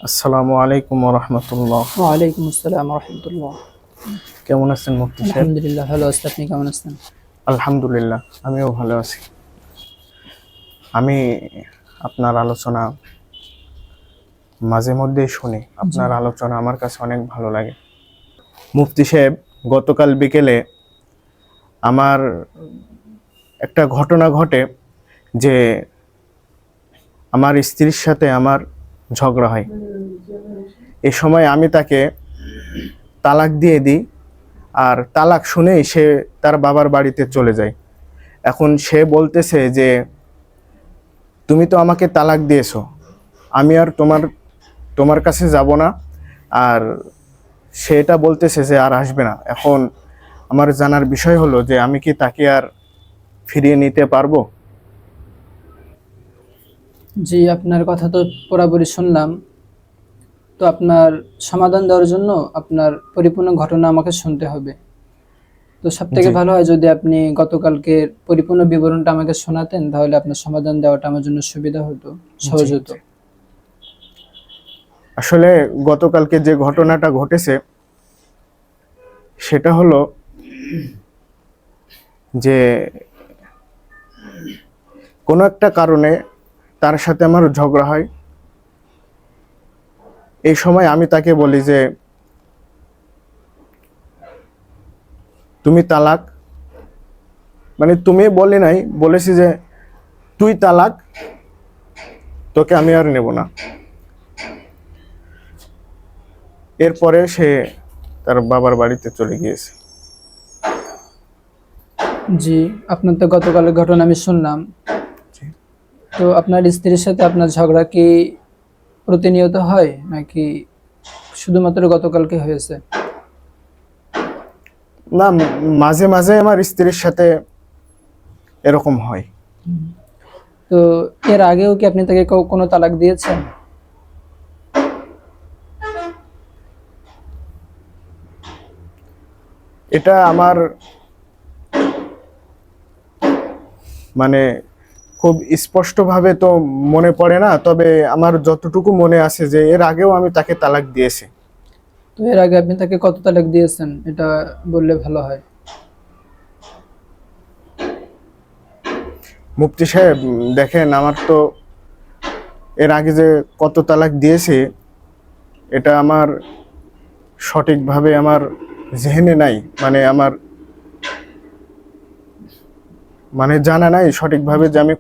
আসসালামু আলাইকুম ওয়া রাহমাতুল্লাহ। ওয়ালাইকুম আসসালাম রহমতুল্লাহ। কেমন আছেন মুফতি সাহেব? আলহামদুলিল্লাহ ভালো আছি, আপনি কেমন আছেন? আলহামদুলিল্লাহ, আমিও ভালো আছি। আমি আপনার আলোচনা মাঝে মধ্যেই শুনি। জি আপনার আলোচনা আমার কাছে অনেক ভালো লাগে। মুফতি সাহেব, গতকাল বিকেলে আমার একটা ঘটনা ঘটে যে আমার স্ত্রীর সাথে আমার ঝগড়া হয়। এই সময় আমি তাকে তালাক দিয়ে দিই, আর তালাক শুনেই সে তার বাবার বাড়িতে চলে যায়। এখন সে বলতেছে যে তুমি তো আমাকে তালাক দিয়েছো, আমি আর তোমার কাছে যাব না। আর সেটা বলতেছে যে আর আসবে না। এখন আমার জানার বিষয় হলো যে আমি কি তাকে আর ফিরিয়ে নিতে পারবো? জি, আপনার কথা তো পুরোপুরি শুনলাম। তো আপনার সমাধান দেওয়ার জন্য আপনার পরিপূর্ণ ঘটনা আমাকে শুনতে হবে। তো সব থেকে জি ভালো হয় যদি আপনি গতকালকের পরিপূর্ণ বিবরণটা আমাকে শোনাতেন, তাহলে আপনার সমাধান দেওয়াটা আমার জন্য সুবিধা হতো, জি সহজ হতো। জি। আসলে গতকালকে যে ঘটনাটা ঘটেছে সেটা হলো যে কোনো একটা কারণে তার সাথে আমার ঝগড়া হয়। এই সময় আমি তাকে বলি যে তুমি তালাক, মানে তুমি বলি নাই, বলেছি যে তুই তালাক, তোকে আমি আর নেব না। এরপরে সে তার বাবার বাড়িতে চলে গিয়েছে। জি, আপনার তো গতকালের ঘটনা আমি শুনলাম। তো আপনার স্ত্রীর সাথে আপনার ঝগড়া কি প্রতিনিয়ত হয়, নাকি শুধুমাত্র গতকালকে হয়েছে? না, মাঝে মাঝে আমার স্ত্রীর সাথে এরকম হয়। তো এর আগেও কি আপনি তাকে কোনো তালাক দিয়েছেন? এটা আমার মানে খুব স্পষ্টভাবে তো মনে পড়ে না, তবে আমার যতটুকু মনে আছে যে এর আগেও আমি তাকে তালাক দিয়েছি। তো এর আগে আপনি তাকে কত তালাক দিয়েছেন, এটা বললে ভালো হয়। মুফতি সাহেব, দেখেন, আমার তো এর আগে যে কত তালাক দিয়েছি এটা আমার সঠিকভাবে আমার জেহেনে নাই, মানে আমার জানা নাই সঠিকভাবে যে আমি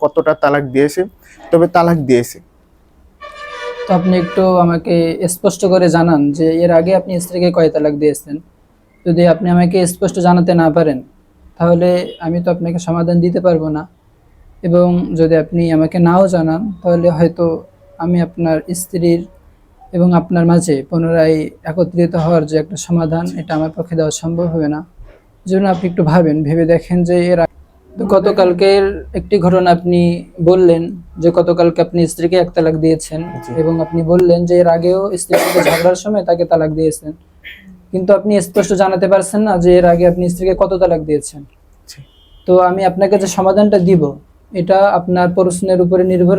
কতটা তালাক দিয়েছি, তবে তালাক দিয়েছি। তো আপনি একটু আমাকে স্পষ্ট করে জানান যে এর আগে আপনি স্ত্রীকে কয় তালাক দিয়েছেন। যদি আপনি আমাকে স্পষ্ট জানাতে না পারেন, তাহলে আমি তো আপনাকে সমাধান দিতে পারবো না। এবং যদি আপনি আমাকে নাও জানান, তাহলে হয়তো আমি আপনার স্ত্রীর এবং আপনার মাঝে পুনরায় একত্রিত হওয়ার যে একটা সমাধান, এটা আমার পক্ষে দেওয়া সম্ভব হবে না। জন্য আপনি একটু ভেবে দেখেন যে তো গতকালকের একটি ঘটনা আপনি বললেন যে গতকালকে আপনি স্ত্রীকে এক তালাক দিয়েছেন, জি এবং আপনি বললেন যে এর আগেও স্ত্রীর সাথে ঝগড়ার সময় তাকে তালাক দিয়েছেন। কিন্তু আপনি স্পষ্ট জানাতে পারছেন না যে এর আগে আপনি স্ত্রীকে কত তালাক দিয়েছেন। জি তো আমি আপনাকে যে সমাধানটা দিব, এটা আপনার প্রশ্নের উপরে নির্ভর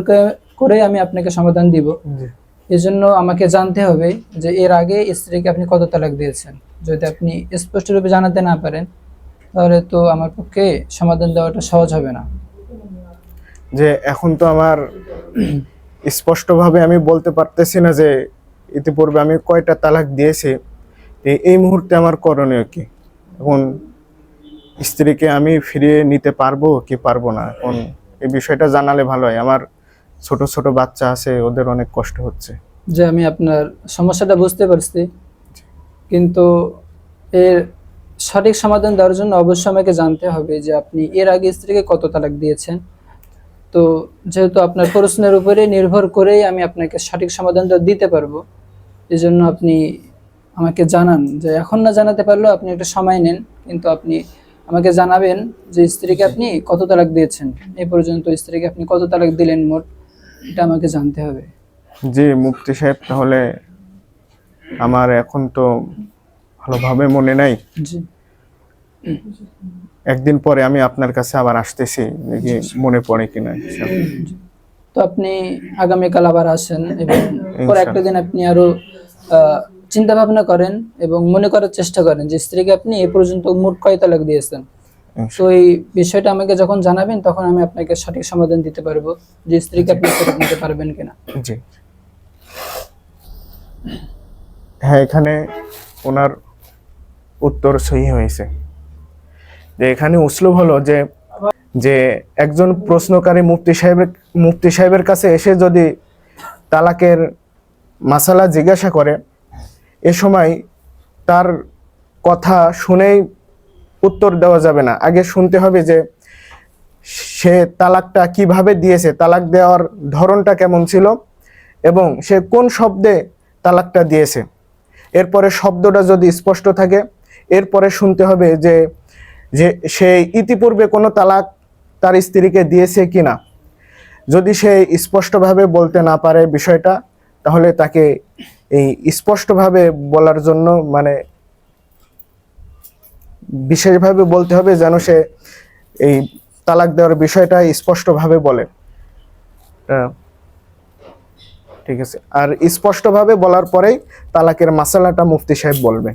করে আমি আপনাকে সমাধান দিব। জি এজন্য আমাকে জানতে হবে যে এর আগে স্ত্রীকে আপনি কত তালাক দিয়েছেন। যদি আপনি স্পষ্টরূপে জানাতে না পারেন, তাহলে তো আমার পক্ষে সমাধান দেওয়াটা সহজ হবে না। যে এখন তো আমার স্পষ্টভাবে আমি বলতে পারতেছি না যে ইতিপূর্বে আমি কয়টা তালাক দিয়েছি। এই মুহূর্তে আমার করণীয় কি? এখন স্ত্রীকে আমি ফিরিয়ে নিতে পারবো কি পারবো না, এখন এই বিষয়টা জানালে ভালো হয়। আমার ছোট ছোট বাচ্চা আছে, ওদের অনেক কষ্ট হচ্ছে। যে আমি আপনার সমস্যাটা বুঝতে পারছি, কিন্তু এর সঠিক সমাধান দেওয়ার জন্য অবশ্যই আমাকে জানতে হবে যে আপনি এর আগে স্ত্রীকে কত তালাক দিয়েছেন। তো যেহেতু আপনার প্রশ্নের উপরে নির্ভর করেই আমি আপনাকে সঠিক সমাধানটা দিতে পারবো, এই জন্য আপনি আমাকে জানান। যে এখন না জানাতে পারলেও আপনি একটা সময় নেন, কিন্তু আপনি আমাকে জানাবেন যে স্ত্রীকে আপনি কত তালাক দিয়েছেন। এই পর্যন্ত স্ত্রীকে আপনি কত তালাক দিলেন মোট, এটা আমাকে জানতে হবে। জি মুফতি সাহেব, তাহলে আমার এখন তো ভালোভাবে মনে নাই। জি একদিন পরে আমি আপনার কাছে আবার আসতেছি, দেখি জি মনে পড়ে কিনা। জি। তো আপনি আগামীকাল আবার আসেন এবং পরে ইনশাআল্লাহ। একটা দিন আপনি আরো চিন্তা ভাবনা করেন এবং মনে করার চেষ্টা করেন যে স্ত্রীকে আপনি এ পর্যন্ত মোট কয় তালাক দিয়েছেন। তো এই বিষয়টা আমাকে যখন জানাবেন তখন আমি আপনাকে সঠিক সমাধান দিতে পারবো যে স্ত্রীকে আপনি ফেরত নিতে পারবেন কিনা। জি। হ্যাঁ, এখানে ওনার উত্তর সহি হয়েছে। যে এখানে উসলুব হলো যে যে একজন প্রশ্নকারী মুফতি সাহেবের কাছে এসে যদি তালাকের মাসালা জিজ্ঞাসা করে, এ সময় তার কথা শুনেই উত্তর দেওয়া যাবে না। আগে শুনতে হবে যে সে তালাকটা কিভাবে দিয়েছে, তালাক দেওয়ার ধরনটা কেমন ছিল এবং সে কোন শব্দে তালাকটা দিয়েছে। এরপরে শব্দটা যদি স্পষ্ট থাকে, এরপরে শুনতে হবে যে যে সে ইতিপূর্বে কোনো তালাক তার স্ত্রীকে দিয়েছে কিনা। যদি সে স্পষ্টভাবে বলতে না পারে বিষয়টা, তাহলে তাকে এই স্পষ্টভাবে বলার জন্য মানে বিশেষভাবে বলতে হবে যেন সে এই তালাক দেওয়ার বিষয়টা স্পষ্টভাবে বলে। ঠিক আছে, আর স্পষ্টভাবে বলার পরেই তালাকের মাসালাটা মুফতি সাহেব বলবে।